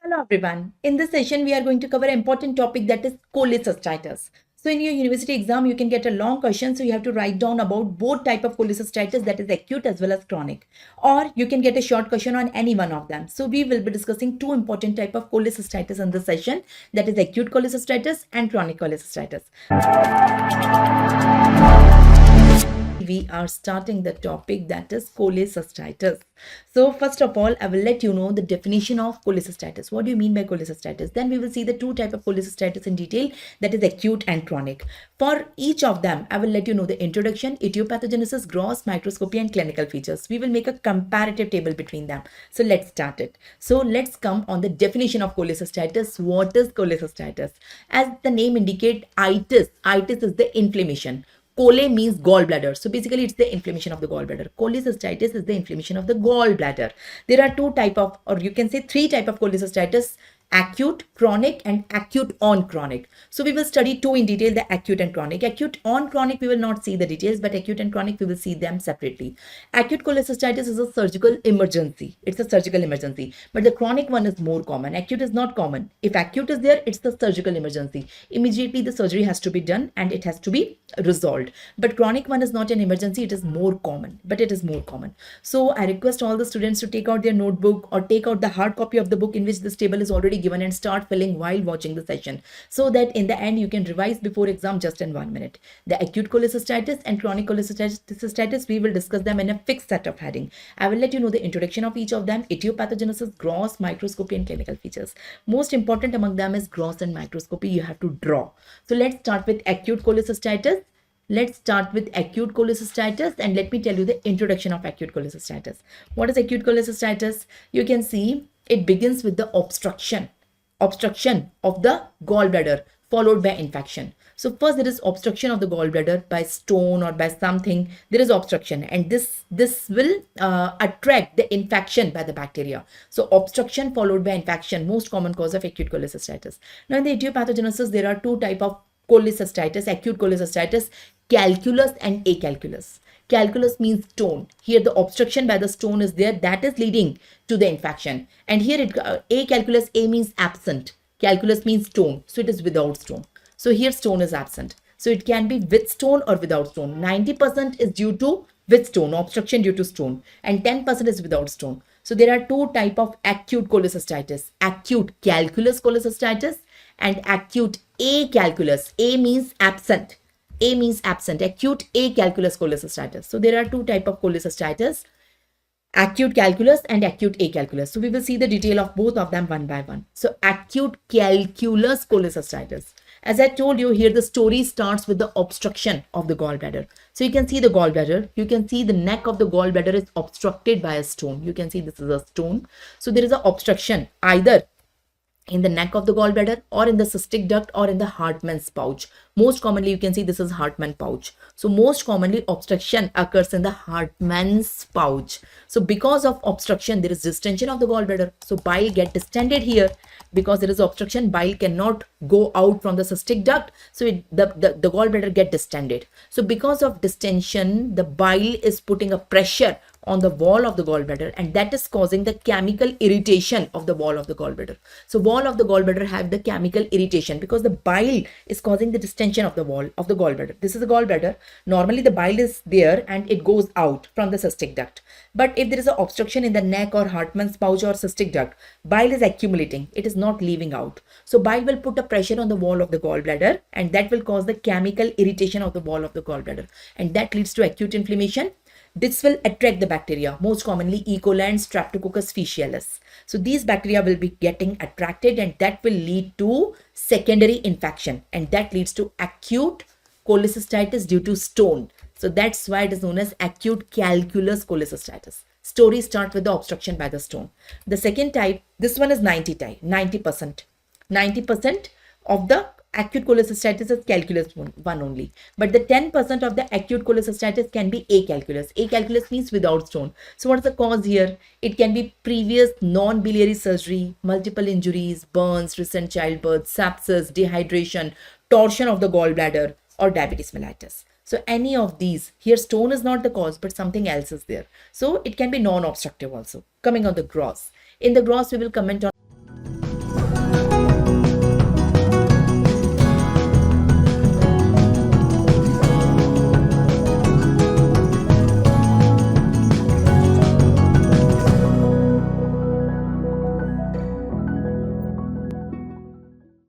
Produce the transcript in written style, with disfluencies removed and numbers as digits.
Hello everyone. In this session, we are going to cover an important topic that is cholecystitis. So in your university exam, you can get a long question. So you have to write down about both type of cholecystitis, that is acute as well as chronic. Or you can get a short question on any one of them. So we will be discussing two important type of cholecystitis in this session, that is acute cholecystitis and chronic cholecystitis. We are starting the topic that is cholecystitis. So first of all, I will let you know the definition of cholecystitis. What do you mean by cholecystitis? Then we will see the two type of cholecystitis in detail, that is acute and chronic. For each of them, I will let you know the introduction, etiopathogenesis, gross microscopy and clinical features. We will make a comparative table between them. So let's start it. So let's come on the definition of cholecystitis. What is cholecystitis? As the name indicates, itis is the inflammation. Chole means gallbladder. So basically it's the inflammation of the gallbladder. Cholecystitis is the inflammation of the gallbladder. There are two type of, or you can say three type of cholecystitis: acute, chronic and acute on chronic. So we will study two in detail, the acute and chronic. Acute on chronic we will not see the details, but acute and chronic we will see them separately. Acute cholecystitis is a surgical emergency. It's a surgical emergency, but the chronic one is more common. Acute is not common. If acute is there, it's the surgical emergency. Immediately the surgery has to be done and it has to be resolved. But chronic one is not an emergency. It is more common, but it is more common. So I request all the students to take out their notebook or take out the hard copy of the book in which this table is already given and start filling while watching the session, so that in the end you can revise before exam just in 1 minute. The acute cholecystitis and chronic cholecystitis, we will discuss them in a fixed set of heading. I will let you know the introduction of each of them, etiopathogenesis, gross microscopy and clinical features. Most important among them is gross and microscopy. You have to draw. So let's start with acute cholecystitis. Let's start with acute cholecystitis and let me tell you the introduction of acute cholecystitis. What is acute cholecystitis? You can see it begins with the obstruction of the gallbladder followed by infection. So first there is obstruction of the gallbladder by stone or by something. There is obstruction and this will attract the infection by the bacteria. So obstruction followed by infection, most common cause of acute cholecystitis. Now in the etiopathogenesis, there are two type of cholecystitis, acute cholecystitis, calculus and acalculus. Calculus means stone. Here the obstruction by the stone is there, that is leading to the infection. And here acalculus, A means absent, calculus means stone, so it is without stone. So here stone is absent. So it can be with stone or without stone. 90% is due to with stone, obstruction due to stone, and 10% is without stone. So there are two type of acute cholecystitis: acute calculus cholecystitis and acute acalculus. A means absent. A means absent. Acute acalculus cholecystitis. So there are two type of cholecystitis: acute calculus and acute acalculus. So we will see the detail of both of them one by one. So acute calculus cholecystitis. As I told you, here the story starts with the obstruction of the gallbladder. So you can see the gallbladder. You can see the neck of the gallbladder is obstructed by a stone. You can see this is a stone. So there is an obstruction either in the neck of the gallbladder or in the cystic duct or in the Hartmann's pouch. Most commonly you can see this is Hartmann pouch. So most commonly obstruction occurs in the Hartmann's pouch. So because of obstruction there is distension of the gallbladder. So bile get distended here. Because there is obstruction, bile cannot go out from the cystic duct. So the gallbladder get distended. So because of distension, the bile is putting a pressure on the wall of the gallbladder, and that is causing the chemical irritation of the wall of the gallbladder. So wall of the gallbladder have the chemical irritation because the bile is causing the distension of the wall of the gallbladder. This is the gallbladder. Normally the bile is there and it goes out from the cystic duct. But if there is an obstruction in the neck or Hartmann's pouch or cystic duct, bile is accumulating. It is not leaving out. So bile will put a pressure on the wall of the gallbladder, and that will cause the chemical irritation of the wall of the gallbladder, and that leads to acute inflammation. This will attract the bacteria, most commonly E. coli and Streptococcus faecalis. So these bacteria will be getting attracted, and that will lead to secondary infection, and that leads to acute cholecystitis due to stone. So that's why it is known as acute calculus cholecystitis. Story starts with the obstruction by the stone. The second type, this one is 90%. 90% of the acute cholecystitis is calculus one only. But the 10% of the acute cholecystitis can be acalculus. Acalculus means without stone. So what's the cause here? It can be previous non-biliary surgery, multiple injuries, burns, recent childbirth, sepsis, dehydration, torsion of the gallbladder, or diabetes mellitus. So any of these, here stone is not the cause, but something else is there. So it can be non-obstructive also. Coming on the gross. In the gross, we will comment on